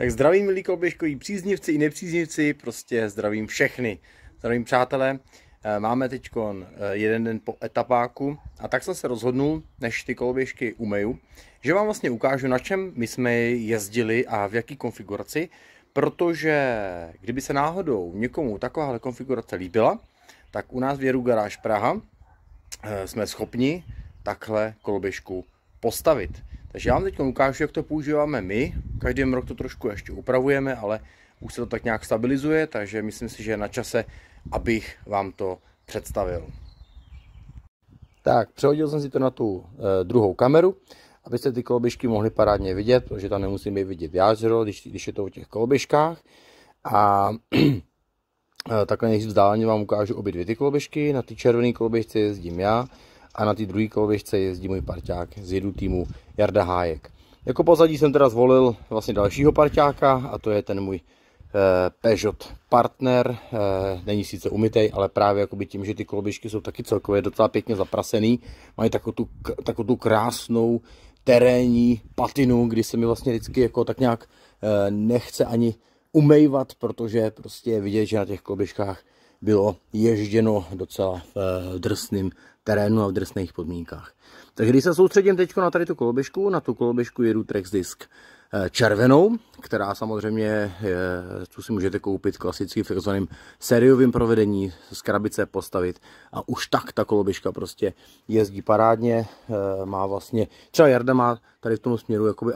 Tak zdravím milí koloběžkoví příznivci i nepříznivci, prostě zdravím všechny. Zdravím přátelé, máme teď jeden den po etapáku a tak jsem se rozhodnul, než ty koloběžky umeju, že vám vlastně ukážu, na čem my jsme jezdili a v jaký konfiguraci, protože kdyby se náhodou někomu takováhle konfigurace líbila, tak u nás v Jeru Garáž Praha jsme schopni takhle koloběžku postavit. Takže já vám teď ukážu, jak to používáme my. Každý rok to trošku ještě upravujeme, ale už se to tak nějak stabilizuje, takže myslím si, že je na čase, abych vám to představil. Tak, přehodil jsem si to na tu druhou kameru, abyste ty koloběžky mohli parádně vidět, protože tam nemusím je vidět jádro, když je to o těch koloběžkách. A takhle než vzdáleně vám ukážu obě dvě ty koloběžky. Na ty červené koloběžce jezdím já a na ty druhé koloběžce jezdí můj parťák z jedu týmu Jarda Hájek. Jako pozadí jsem teda zvolil vlastně dalšího parťáka a to je ten můj Peugeot Partner. Není sice umytej, ale právě jakoby tím, že ty koloběžky jsou taky celkově docela pěkně zaprasený, mají takovou tu krásnou terénní patinu, kdy se mi vlastně vždycky jako tak nějak nechce ani umejvat, protože prostě je vidět, že na těch koloběžkách bylo ježděno docela v drsném terénu a v drsných podmínkách. Takže když se soustředím teď na tady tu koloběžku jedu Trax Disc červenou, která samozřejmě tu si můžete koupit klasicky v takzvaném sériovém provedení, z krabice postavit a už tak ta koloběžka prostě jezdí parádně, má vlastně, třeba Jarda má tady v tom směru jakoby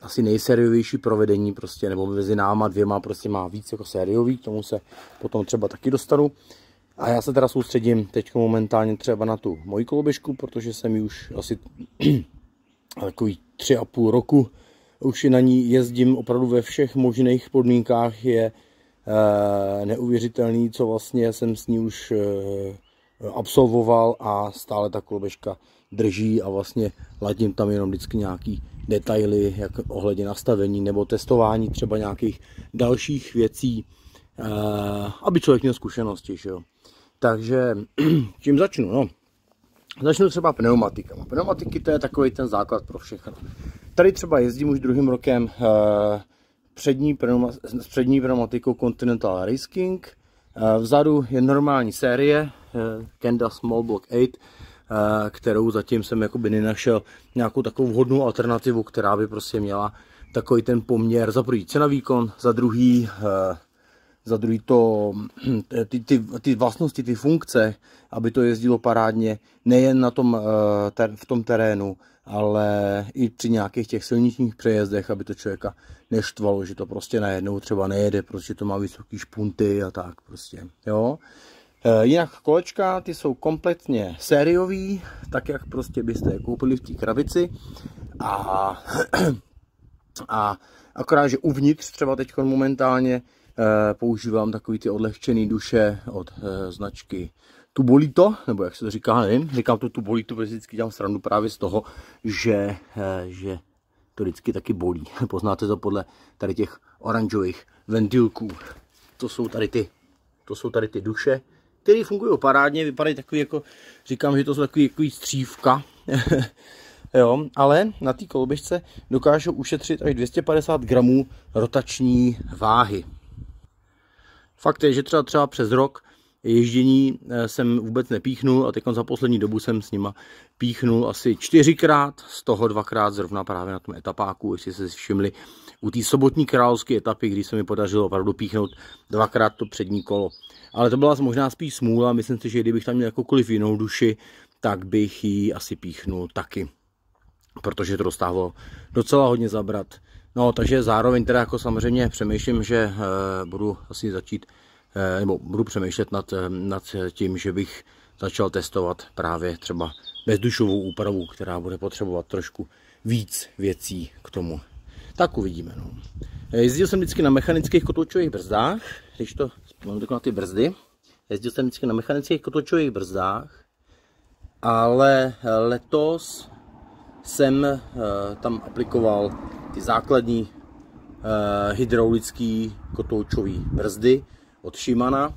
asi nejsériovější provedení prostě, nebo mezi náma dvěma prostě má víc jako sériový, k tomu se potom třeba taky dostanu. A já se teda soustředím teď momentálně třeba na tu moji koloběžku, protože jsem ji už asi takový 3,5 roku už na ní jezdím opravdu ve všech možných podmínkách. Je neuvěřitelný, co vlastně jsem s ní už absolvoval a stále ta koloběžka drží a vlastně ladím tam jenom vždycky nějaký detaily, jak ohledně nastavení nebo testování třeba nějakých dalších věcí, aby člověk měl zkušenosti, že jo. Takže čím začnu? No, začnu třeba pneumatikama. Pneumatiky, to je takový ten základ pro všechno. Tady třeba jezdím už druhým rokem s přední pneumatikou Continental Race King. Vzadu je normální série Kenda Small Block 8, kterou zatím jsem jakoby nenašel nějakou takovou vhodnou alternativu, která by prostě měla takový ten poměr, za první cena výkon, za druhý to, ty vlastnosti, ty funkce, aby to jezdilo parádně nejen na v tom terénu, ale i při nějakých těch silničních přejezdech, aby to člověka neštvalo, že to prostě najednou třeba nejede, protože to má vysoký špunty a tak prostě, jo. Jinak kolečka, ty jsou kompletně sériový, tak jak prostě byste je koupili v té krabici a akorát, že uvnitř třeba teď momentálně používám takový ty odlehčený duše od značky Tubolito, nebo jak se to říká, nevím, říkám to Tubolito, protože vždycky dělám srandu právě z toho, že to vždycky taky bolí. Poznáte to podle tady těch oranžových ventilků. To jsou tady ty duše, které fungují parádně, vypadají takový jako, říkám, že to jsou takový střívka, jo, ale na té koloběžce dokážou ušetřit až 250 gramů rotační váhy. Fakt je, že třeba přes rok ježdění jsem vůbec nepíchnul a teď za poslední dobu jsem s nima píchnul asi 4krát, z toho 2krát zrovna právě na tom etapáku, jestli se všimli, u té sobotní královské etapy, kdy se mi podařilo opravdu píchnout 2krát to přední kolo. Ale to byla možná spíš smůla, myslím si, že kdybych tam měl jakoukoliv jinou duši, tak bych ji asi píchnul taky, protože to dostávalo docela hodně zabrat. No, takže zároveň teda jako samozřejmě přemýšlím, že budu asi začít, nebo budu přemýšlet nad tím, že bych začal testovat právě třeba bezdušovou úpravu, která bude potřebovat trošku víc věcí k tomu. Tak uvidíme. No. Jezdil jsem vždycky na mechanických kotoučových brzdách, když to mám na ty brzdy. Jezdil jsem vždycky na mechanických kotoučových brzdách, ale letos jsem tam aplikoval ty základní hydraulické kotoučové brzdy od Shimana.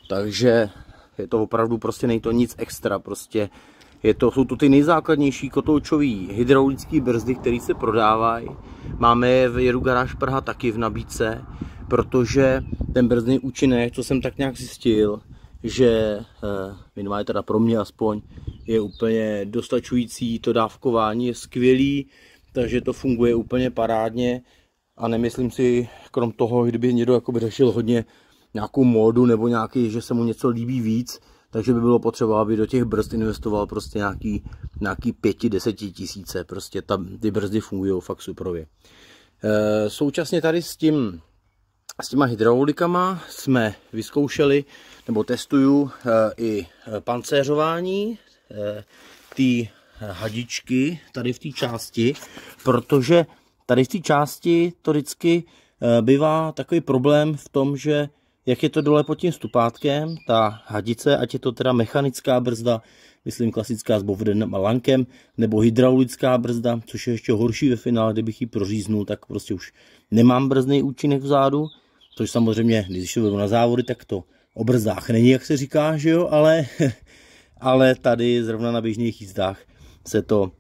Takže je to opravdu prostě, není to nic extra, prostě Jsou to ty nejzákladnější kotoučový hydraulické brzdy, které se prodávají. Máme je v Jedu Garáž Praha taky v nabídce, protože ten brzdný účinek, co jsem tak nějak zjistil, že minimálně teda pro mě aspoň, je úplně dostačující, to dávkování je skvělý, takže to funguje úplně parádně a nemyslím si, krom toho, kdyby někdo jakoby řešil hodně nějakou módu nebo nějaký, že se mu něco líbí víc, takže by bylo potřeba, aby do těch brzd investoval prostě nějaký 5-10 tisíce, prostě ty brzdy fungují fakt superově. Současně tady s těma hydraulikama jsme vyzkoušeli, nebo testuju i pancéřování té hadičky tady v té části, protože tady v té části to vždycky bývá takový problém v tom, že jak je to dole pod tím stupátkem, ta hadice, ať je to teda mechanická brzda, myslím klasická s bovdem a lankem, nebo hydraulická brzda, což je ještě horší ve finále, kdybych ji proříznul, tak prostě už nemám brzdný účinek vzadu, což samozřejmě, když to vedu na závody, tak to o brzdách není, jak se říká, že jo, ale tady zrovna na běžných jízdách se to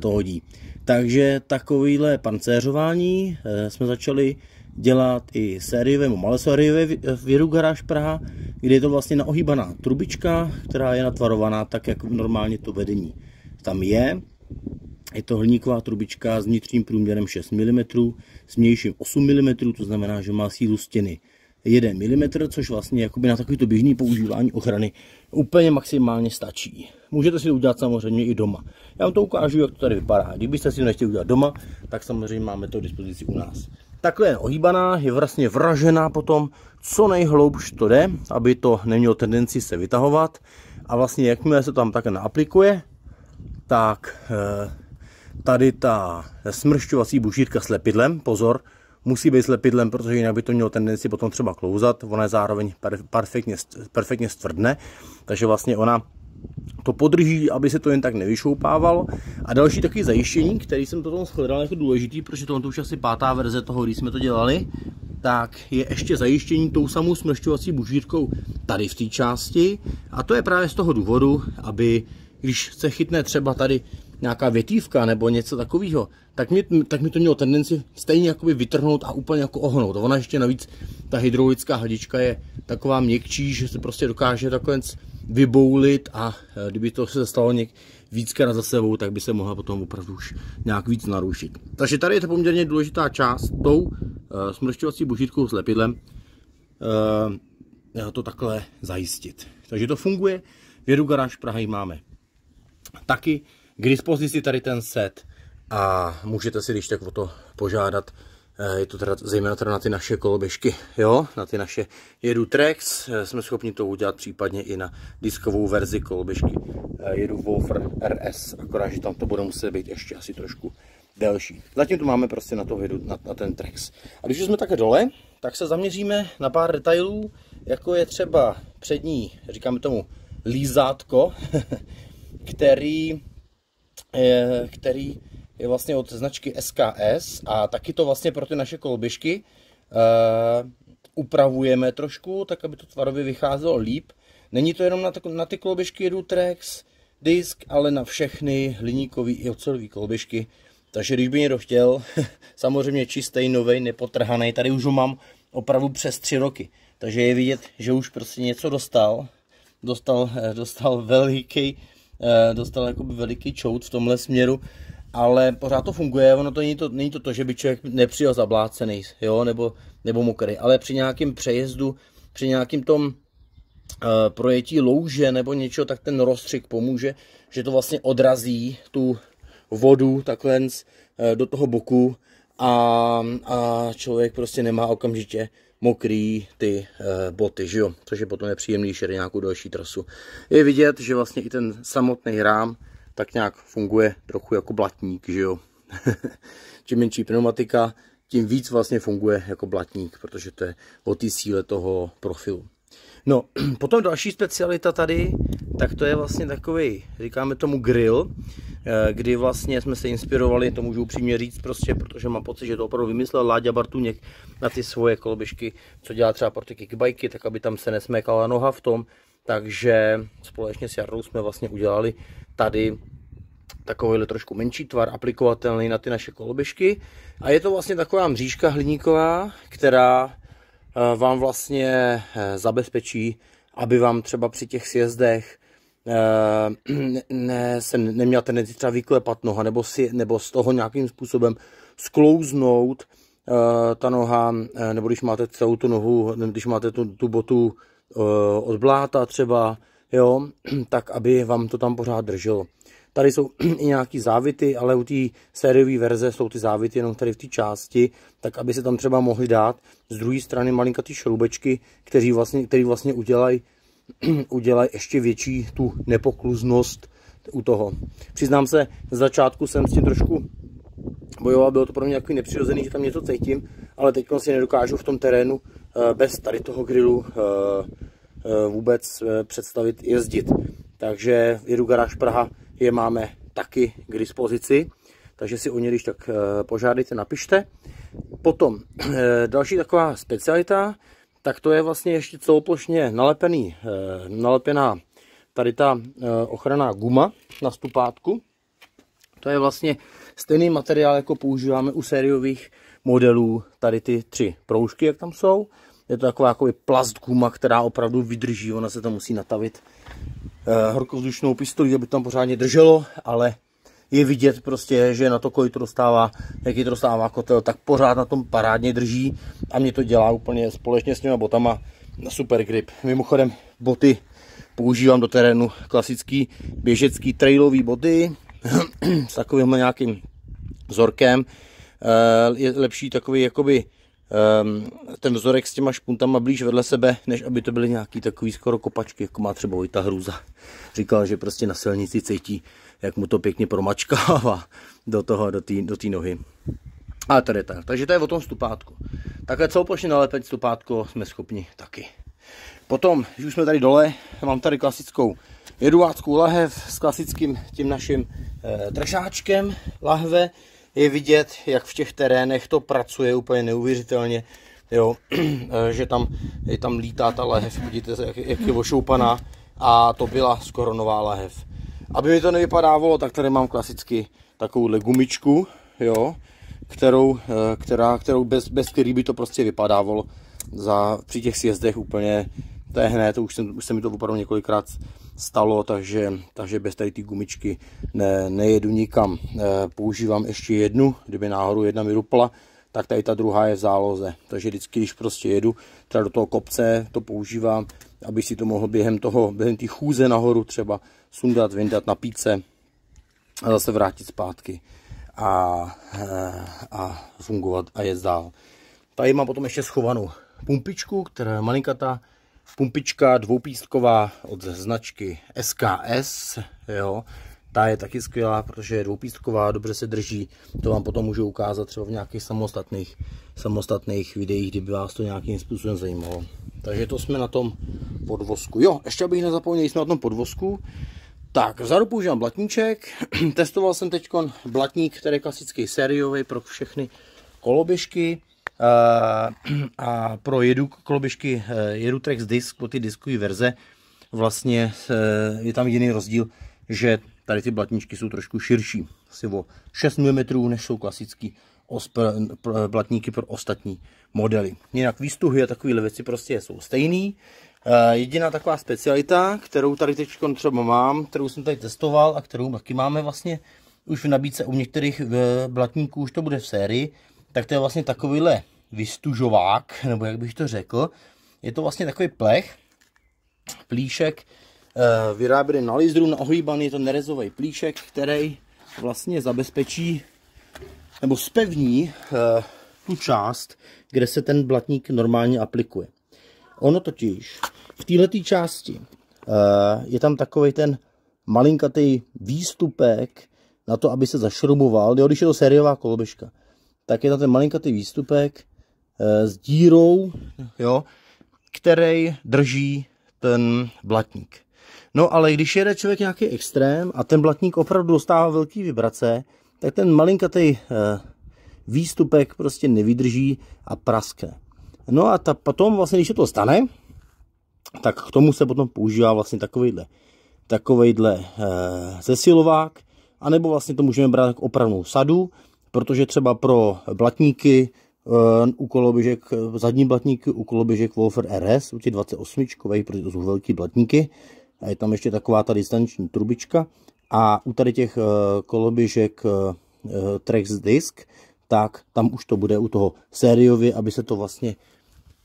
hodí. Takže takovýhle pancéřování jsme začali dělat i sériové, malosériové v Jedu Garáž Praha, kde je to vlastně naohýbaná trubička, která je natvarovaná tak, jak normálně to vedení tam je. Je to hliníková trubička s vnitřním průměrem 6 mm, s vnějším 8 mm, to znamená, že má sílu stěny 1 mm, což vlastně jakoby na takovýto běžný používání ochrany úplně maximálně stačí. Můžete si to udělat samozřejmě i doma. Já vám to ukážu, jak to tady vypadá. Kdybyste si to nechtěli udělat doma, tak samozřejmě máme to k dispozici u nás. Takhle je ohýbaná, je vlastně vražená potom, co nejhloubš to jde, aby to nemělo tendenci se vytahovat. A vlastně jakmile se tam také naaplikuje, tak tady ta smršťovací bušírka s lepidlem, pozor, musí být s lepidlem, protože jinak by to mělo tendenci potom třeba klouzat. Ona je zároveň perfektně stvrdne, takže vlastně ona to podrží, aby se to jen tak nevyšoupávalo. A další takový zajištění, který jsem potom shledal jako důležitý, protože to už asi 5. verze toho, když jsme to dělali, tak je ještě zajištění tou samou smršťovací bušírkou tady v té části. A to je právě z toho důvodu, aby když se chytne třeba tady nějaká větívka nebo něco takového, tak mi to mělo tendenci stejně jakoby vytrhnout a úplně jako ohnout. Ona ještě navíc, ta hydraulická hadička je taková měkčí, že se prostě dokáže takhle vyboulit a kdyby to se stalo víckrát za sebou, tak by se mohla potom opravdu už nějak víc narušit. Takže tady je to poměrně důležitá část tou smršťovací bušítkou s lepidlem to takhle zajistit. Takže to funguje. V Jedu Garáž Praha máme taky k dispozici tady ten set a můžete si když tak o to požádat. Je to teda zejména teda na ty naše koloběžky, jo, na ty naše Jedu Trax, jsme schopni to udělat případně i na diskovou verzi koloběžky Jedu Wolfer RS, akorát, že tam to bude muset být ještě asi trošku delší. Zatím to máme prostě na toho Jedu, na ten Trax. A když jsme také dole, tak se zaměříme na pár detailů, jako je třeba přední, říkáme tomu lízátko, který je vlastně od značky SKS a taky to vlastně pro ty naše koloběžky upravujeme trošku, tak aby to tvarově vycházelo líp. Není to jenom na ty koloběžky Jedu Trax disk, ale na všechny hliníkové i ocelové koloběžky. Takže když by někdo chtěl, samozřejmě čistý, novej, nepotrhaný, tady už ho mám opravdu přes 3 roky. Takže je vidět, že už prostě něco dostal jakoby veliký čout v tomhle směru, ale pořád to funguje. Ono to není to, že by člověk nepřijel zablácený, jo, nebo mokrý, ale při nějakém přejezdu, při nějakém tom projetí louže nebo něčeho, tak ten rozstřik pomůže, že to vlastně odrazí tu vodu takhle do toho boku a člověk prostě nemá okamžitě mokrý ty boty, že jo? Což je potom nepříjemnější nějakou další trasu. Je vidět, že vlastně i ten samotný rám tak nějak funguje trochu jako blatník, že jo? Čím menší pneumatika, tím víc vlastně funguje jako blatník, protože to je o té síle toho profilu. No, potom další specialita tady, tak to je vlastně takový, říkáme tomu grill, kdy vlastně jsme se inspirovali, to můžu upřímně říct prostě, protože mám pocit, že to opravdu vymyslel Láďa Bartuněk na ty svoje koloběžky, co dělá třeba pro ty kickbajky, tak aby tam se nesmékala noha v tom, takže společně s Jarou jsme vlastně udělali tady takovýhle trošku menší tvar, aplikovatelný na ty naše koloběžky. A je to vlastně taková mřížka hliníková, která vám vlastně zabezpečí, aby vám třeba při těch sjezdech se neměla tendenci třeba vyklepat noha, nebo z toho nějakým způsobem sklouznout ta noha, nebo když máte celou tu nohu, když máte tu botu od bláta třeba, jo, tak aby vám to tam pořád drželo. Tady jsou i nějaký závity, ale u té sériové verze jsou ty závity jenom tady v té části, tak aby se tam třeba mohli dát z druhé strany malinkatý šroubečky, který vlastně udělají ještě větší tu nepokluznost u toho. Přiznám se, z začátku jsem s tím trošku bojoval, bylo to pro mě takový nepřirozený, že tam něco cítím, ale teď si nedokážu v tom terénu bez tady toho grilu vůbec představit jezdit. Takže jedu Garáž Praha, je máme taky k dispozici, takže si o ně když tak požádejte, napište. Potom další taková specialita, tak to je vlastně ještě celoplošně nalepená tady ta ochranná guma na stupátku. To je vlastně stejný materiál, jako používáme u sériových modelů, tady ty 3 proužky, jak tam jsou. Je to taková jako plast guma, která opravdu vydrží, ona se tam musí natavit horkovzdušnou pistolí, aby tam pořádně drželo, ale je vidět prostě, že na to, kolik to dostává, jaký to dostává kotel, tak pořád na tom parádně drží a mě to dělá úplně společně s těma botama na super grip. Mimochodem boty používám do terénu klasický běžecký trailový boty s takovým nějakým vzorkem. Je lepší takový jakoby ten vzorek s těma špuntama blíž vedle sebe, než aby to byly nějaký takový skoro kopačky, jako má třeba Vojta Hrůza. Říkal, že prostě na silnici cítí, jak mu to pěkně promačkává do té nohy. A tady tak. Takže to je o tom stupátku. Takhle celoplošně nalepit stupátko jsme schopni taky. Potom, když už jsme tady dole, mám tady klasickou jeduáckou lahev s klasickým tím naším trešáčkem lahve. Je vidět, jak v těch terénech to pracuje úplně neuvěřitelně, jo, že tam lítá ta lahev, vidíte, jak je ošoupaná, a to byla skoro nová lahev. Aby mi to nevypadávalo, tak tady mám klasicky takovouhle gumičku, jo, kterou bez který by to prostě vypadávalo při těch sjezdech úplně. To je hned, to už se mi to opravdu několikrát stalo, takže bez tady ty gumičky nejedu nikam. Používám ještě jednu, kdyby náhodou jedna mi rupla, tak tady ta druhá je v záloze. Takže vždycky, když prostě jedu třeba do toho kopce, to používám, aby si to mohl během té chůze nahoru třeba sundat, vyndat, napít se a zase vrátit zpátky a fungovat a jet dál. Tady mám potom ještě schovanou pumpičku, která je malinkatá. Pumpička dvoupístková od značky SKS, jo. Ta je taky skvělá, protože je dvoupístková, dobře se drží. To vám potom můžu ukázat třeba v nějakých samostatných videích, kdyby vás to nějakým způsobem zajímalo. Takže to jsme na tom podvozku. Jo, ještě abych nezapomněl, jsme na tom podvozku. Tak, vzadu používám blatníček. Testoval jsem teď blatník, který je klasický sériový pro všechny koloběžky. A pro koloběžky Jedutrex Disc, pro ty diskové verze, vlastně je tam jiný rozdíl, že tady ty blatníčky jsou trošku širší, asi o 6 mm, než jsou klasický blatníky pro ostatní modely. Jinak výstuhy a takovéhle věci prostě jsou stejný. Jediná taková specialita, kterou tady teď třeba mám, kterou jsem tady testoval a kterou taky máme vlastně už v nabídce u některých blatníků, už to bude v sérii, tak to je vlastně takovýhle vystužovák, nebo jak bych to řekl. Je to vlastně takový plíšek, vyráběný na lízdru, na ohýbaný, je to nerezový plíšek, který vlastně zabezpečí, nebo zpevní tu část, kde se ten blatník normálně aplikuje. Ono totiž v této části je tam takový ten malinkatý výstupek na to, aby se zašrouboval, jo, když je to sériová koloběžka, tak je tam ten malinkatý výstupek s dírou, jo, který drží ten blatník. No ale když jede člověk nějaký extrém a ten blatník opravdu dostává velký vibrace, tak ten malinkatý výstupek prostě nevydrží a praskne. No a potom vlastně, když se to stane, tak k tomu se potom používá vlastně takovejhle zesilovák, anebo vlastně to můžeme brát jako opravnou sadu, protože třeba pro blatníky u koloběžek, zadní blatníky u koloběžek Wolfer RS, u těch 28, protože to jsou velký blatníky, a je tam ještě taková ta distanční trubička, a u tady těch koloběžek Trex Disc, tak tam už to bude u toho sériově, aby se to vlastně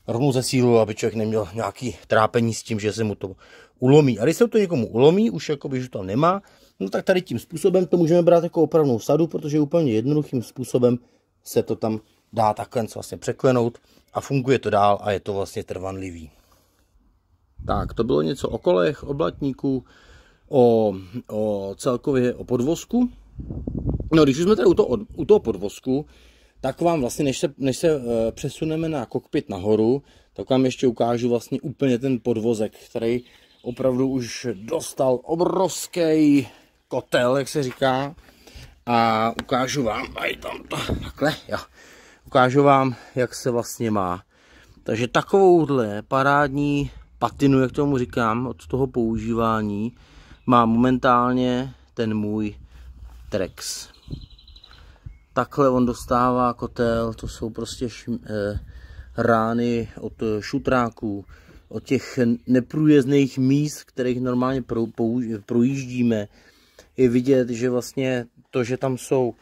rovnou zesílilo, aby člověk neměl nějaký trápení s tím, že se mu to ulomí. A když se to někomu ulomí, už jakoby, že to tam nemá, no tak tady tím způsobem to můžeme brát jako opravnou sadu, protože úplně jednoduchým způsobem se to tam dá takhle vlastně překlenout a funguje to dál a je to vlastně trvanlivý. Tak, to bylo něco o kolech, o blatníku, celkově o podvozku. No, když už jsme tady u toho podvozku, tak vám vlastně, než se přesuneme na kokpit nahoru, tak vám ještě ukážu vlastně úplně ten podvozek, který opravdu už dostal obrovský kotel, jak se říká. A ukážu vám, ukážu vám, jak se vlastně má. Takže takovouhle parádní patinu, jak tomu říkám, od toho používání, má momentálně ten můj Trex. Takhle on dostává kotel, to jsou prostě rány od šutráků, od těch neprůjezdných míst, kterých normálně projíždíme. Je vidět, že vlastně to, že tam jsou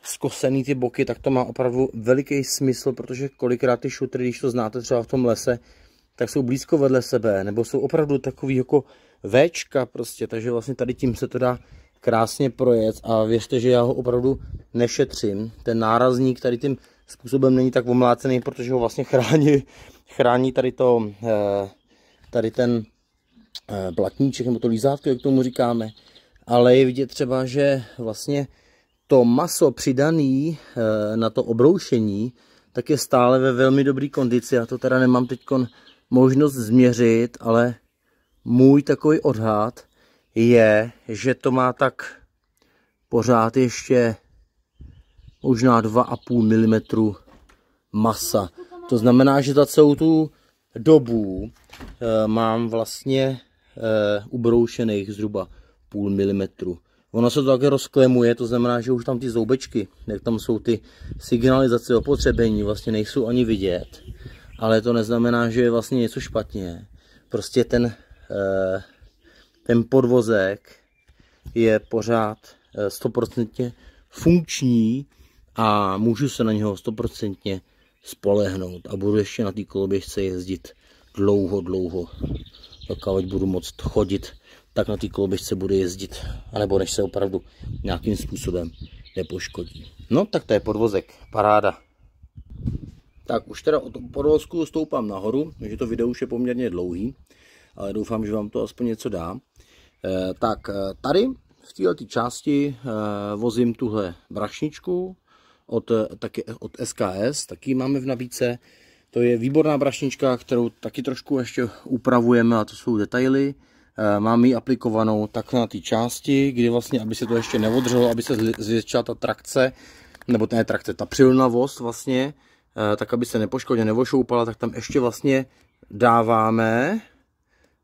skosený ty boky, tak to má opravdu veliký smysl, protože kolikrát ty šutry, když to znáte třeba v tom lese, tak jsou blízko vedle sebe, nebo jsou opravdu takový jako Včka prostě, takže vlastně tady tím se to dá krásně projet a věřte, že já ho opravdu nešetřím. Ten nárazník tady tím způsobem není tak omlácený, protože ho vlastně chrání tady ten blatníček, nebo to lízátko, jak tomu říkáme. Ale je vidět třeba, že vlastně to maso přidané na to obroušení, tak je stále ve velmi dobré kondici. Já to teda nemám teď možnost změřit, ale můj takový odhad je, že to má tak pořád ještě možná 2,5 mm masa. To znamená, že za celou tu dobu mám vlastně ubroušených zhruba 0,5 mm. Ono se to také rozklemuje, to znamená, že už tam ty zoubečky, jak tam jsou ty signalizace opotřebení, vlastně nejsou ani vidět. Ale to neznamená, že je vlastně něco špatně. Prostě ten podvozek je pořád 100% funkční a můžu se na něho 100% spolehnout a budu ještě na té koloběžce jezdit dlouho. Dokud budu moct chodit, tak na té koloběžce budu jezdit, anebo než se opravdu nějakým způsobem nepoškodí. No tak to je podvozek, paráda. Tak už teda od podvozku stoupám nahoru, takže to video už je poměrně dlouhý, ale doufám, že vám to aspoň něco dá. Tak tady v této části vozím tuhle brašničku od SKS, taky máme v nabídce. To je výborná brašnička, kterou taky trošku ještě upravujeme, a to jsou detaily. Mám ji aplikovanou tak na té části, kdy vlastně, aby se to ještě neodřelo, aby se zvětšila ta trakce, nebo ne trakce, ta přilnavost vlastně, tak aby se nepoškodila, nevošoupala, tak tam ještě vlastně dáváme,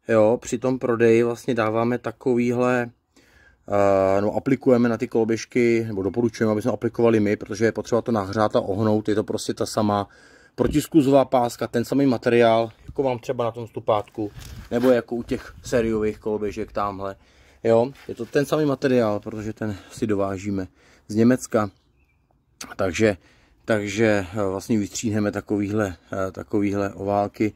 jo, při tom prodeji vlastně dáváme takovýhle, no aplikujeme na ty koloběžky, nebo doporučujeme, aby jsme aplikovali my, protože je potřeba to nahřát a ohnout, je to prostě ta samá protiskluzová páska, ten samý materiál, jako mám třeba na tom stupátku, nebo jako u těch sériových koloběžek tamhle. Jo, je to ten samý materiál, protože ten si dovážíme z Německa. Takže vlastně vystříhneme takovýhle oválky,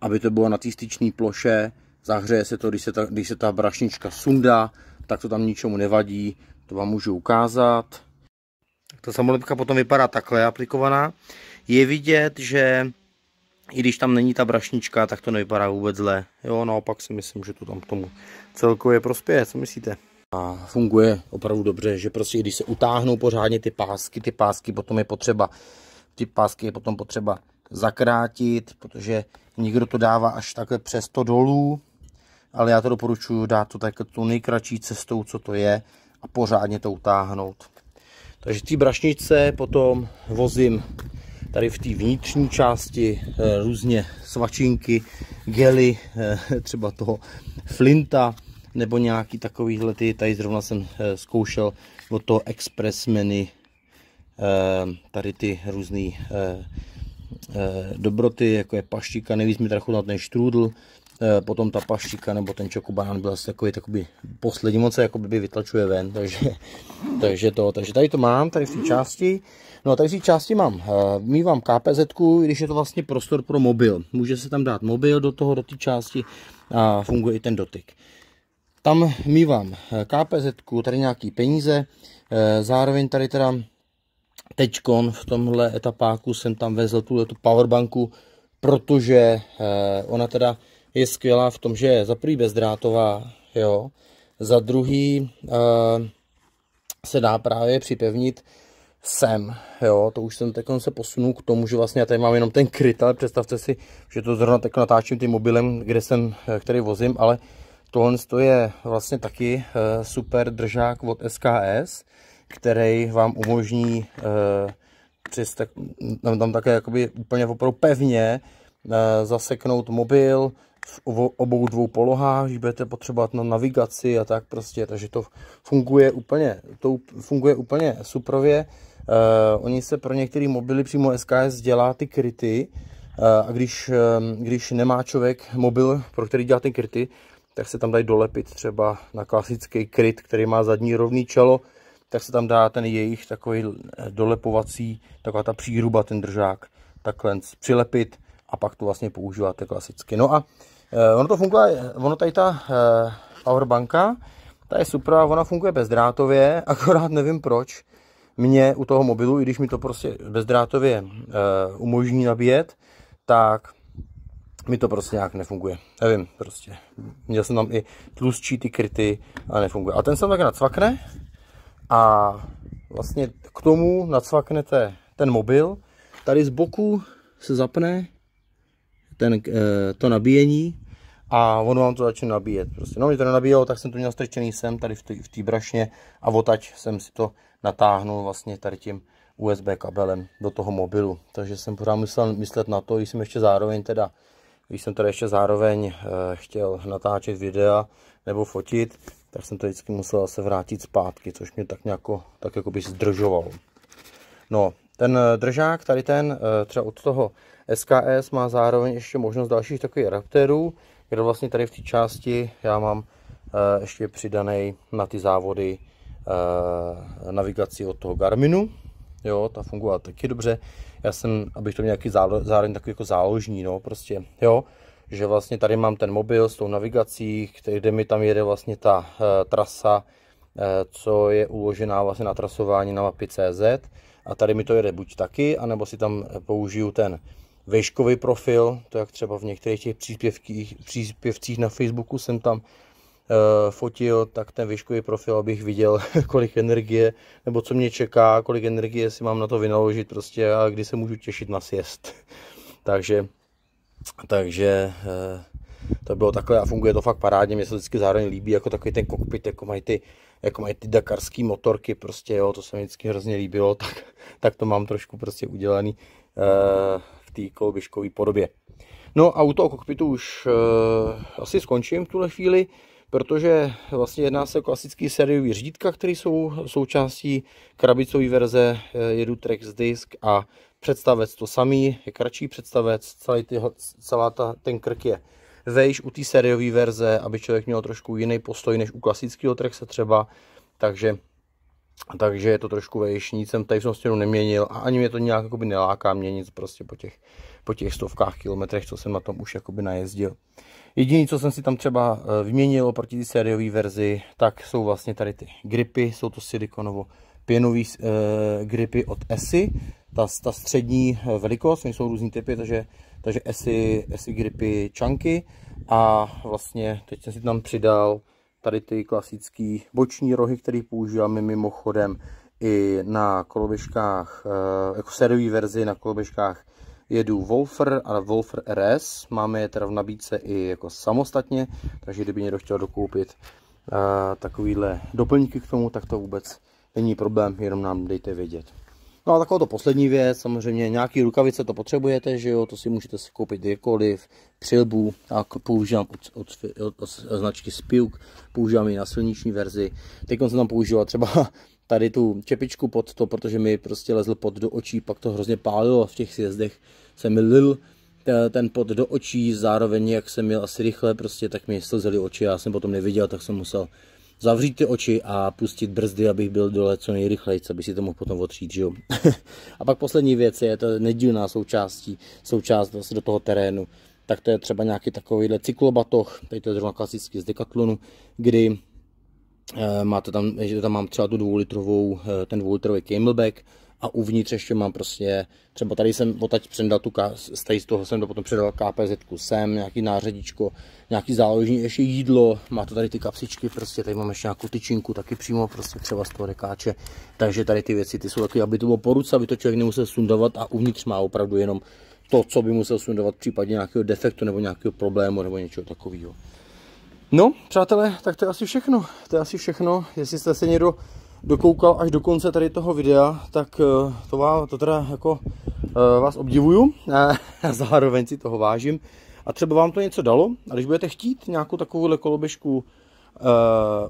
aby to bylo na té styčné ploše. Zahřeje se to, když se ta brašnička sundá, tak to tam ničemu nevadí. To vám můžu ukázat. Ta samolepka potom vypadá takhle aplikovaná. Je vidět, že i když tam není ta brašnička, tak to nevypadá vůbec zle. Jo, naopak si myslím, že to tam k tomu celkově prospěje. Co myslíte? A funguje opravdu dobře, že prostě když se utáhnou pořádně ty pásky potom je potřeba, zakrátit, protože někdo to dává až takhle přes to dolů, ale já to doporučuji dát to takhle tu nejkratší cestou, co to je, a pořádně to utáhnout. Takže v té brašničce potom vozím tady v té vnitřní části různě svačinky, gely, třeba toho Flinta, nebo nějaký takovýhle, tady zrovna jsem zkoušel od toho Express Menu, tady ty různé dobroty, jako je paštika, nejvíc mi teda chutnal ten štrůdl, potom ta paštika nebo ten čokobanán byl asi takový poslední, moc se jakoby vytlačuje ven, takže tady to mám, tady v té části. No a tady v té části mívám KPZ-ku, když je to vlastně prostor pro mobil. Může se tam dát mobil do té části a funguje i ten dotyk. Tam mívám KPZ-ku, tady nějaký peníze, zároveň tady teda teďkon v tomhle etapáku jsem tam vezl tuhletu powerbanku, protože ona teda je skvělá v tom, že je za prvý bezdrátová, jo, za druhý se dá právě připevnit sem, jo, to už jsem teď se posunul k tomu, že vlastně já tady mám jenom ten kryt, ale představte si, že to zrovna teď natáčím tím mobilem, který vozím, ale tohle je vlastně taky super držák od SKS, který vám umožní tam také jakoby úplně opravdu pevně zaseknout mobil v obou dvou polohách, když budete potřebovat na navigaci a tak prostě, takže to funguje úplně suprově. Oni se pro některé mobily přímo SKS dělá ty kryty a když nemá člověk mobil, pro který dělá ty kryty, tak se tam dají dolepit třeba na klasický kryt, který má zadní rovný čelo, tak se tam dá ten jejich takový dolepovací, taková ta příhruba, ten držák, takhle přilepit a pak to vlastně používáte klasicky. No a ono to funguje, tady ta powerbanka, ta je super, ona funguje bezdrátově, akorát nevím proč mě u toho mobilu, i když mi to prostě bezdrátově umožní nabíjet, tak mi to prostě nějak nefunguje. Nevím, prostě. Měl jsem tam i tlustší ty kryty a nefunguje. A ten se tak nacvakne a vlastně k tomu nacvaknete ten mobil. Tady z boku se zapne to nabíjení a ono vám to začne nabíjet. Prostě. No, mě to nenabíjelo, tak jsem to měl strčený sem tady v té brašně a odtaď jsem si to natáhnul vlastně tady tím USB kabelem do toho mobilu. Takže jsem pořád musel myslet na to, když jsem ještě zároveň chtěl natáčet videa nebo fotit, tak jsem to vždycky musel se vrátit zpátky, což mě tak jako by zdržovalo. No, ten držák, tady třeba od toho SKS má zároveň ještě možnost dalších takových adapterů, kde vlastně tady v té části já mám ještě přidaný na ty závody navigaci od toho Garminu. Jo, ta funguje taky dobře. Já jsem, abych to měl nějaký zároveň takový jako záložní, no, prostě, jo, že vlastně tady mám ten mobil s tou navigací, kde mi tam jede vlastně ta trasa, co je uložená vlastně na trasování na mapy CZ, a tady mi to jede buď taky, anebo si tam použiju ten výškový profil, to jak třeba v některých těch příspěvcích na Facebooku jsem tam fotil, tak ten výškový profil, abych viděl, kolik energie, nebo co mě čeká, kolik energie si mám na to vynaložit prostě a kdy se můžu těšit na sjezd. Takže to bylo takhle a funguje to fakt parádně, mě se vždycky zároveň líbí jako takový ten kokpit, jako mají ty dakarské motorky, prostě jo, to se mi vždycky hrozně líbilo, tak to mám trošku prostě udělaný v té koloběžkové podobě. No a u toho kokpitu už asi skončím v tuhle chvíli, protože vlastně jedná se o klasický sériový řídítka, které jsou součástí krabicové verze, jedu Trax disk a představec to samý, je kratší představec, ten krk je vejš u té sériové verze, aby člověk měl trošku jiný postoj než u klasického Traxe třeba, takže je to trošku vejš, nic jsem tady v tom stěnu neměnil a ani mě to nějak jakoby neláká měnit prostě po těch stovkách kilometrech, co jsem na tom už jakoby najezdil. Jediné, co jsem si tam třeba vyměnil oproti té sériové verzi, tak jsou vlastně tady ty gripy, jsou to silikonovo pěnové gripy od ESI, ta střední velikost, jsou různý typy, takže ESI gripy chunky a vlastně teď jsem si tam přidal tady ty klasické boční rohy, které používáme mimochodem i na koloběžkách, jako sériové verzi na koloběžkách jedu Wolfer a Wolfer RS, máme je teda v nabídce i jako samostatně, takže kdyby někdo chtěl dokoupit takovýhle doplňky k tomu, tak to vůbec není problém, jenom nám dejte vědět. No a taková to poslední věc, samozřejmě nějaký rukavice to potřebujete, že jo, to si můžete si koupit kdekoliv, přilbu, tak používám od značky Spiuk, používám ji na silniční verzi. Teď jsem tam používal třeba tady tu čepičku pod to, protože mi prostě lezl pod do očí, pak to hrozně pálilo, v těch sjezdech se mi lil ten pod do očí, zároveň jak jsem měl asi rychle, prostě tak mi slzely oči, já jsem potom neviděl, tak jsem musel zavřít ty oči a pustit brzdy, abych byl dole co nejrychleji, aby si to mohl potom otřít, že jo. A pak poslední věc je to nedílná součást vlastně do toho terénu, tak to je třeba nějaký takovýhle cyklobatoh, tady to je zrovna klasicky z Decathlonu, kdy máte tam, že tam mám třeba tu ten 2litrový camelback a uvnitř ještě mám prostě, třeba tady jsem odtaď předal z toho jsem to potom předal KPZ-ku sem, nějaký nářadíčko, nějaký záložní, ještě jídlo, má to tady ty kapsičky, prostě tady mám ještě nějakou tyčinku, taky přímo prostě třeba z toho dekáče, takže tady ty věci, ty jsou taky, aby to bylo po ruce, aby to člověk nemusel sundovat a uvnitř má opravdu jenom to, co by musel sundovat v případě nějakého defektu nebo nějakého problému nebo něčeho takového. No, přátelé, tak to je asi všechno. To je asi všechno. Jestli jste se někdo dokoukal až do konce tady toho videa, tak to teda jako vás obdivuju a zároveň si toho vážím. A třeba vám to něco dalo, a když budete chtít nějakou takovouhle koloběžku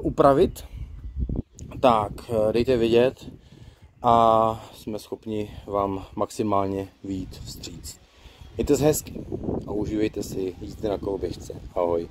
upravit, tak dejte vědět a jsme schopni vám maximálně vyjít vstříc. Mějte se hezky a užívejte si jízdy na koloběžce. Ahoj.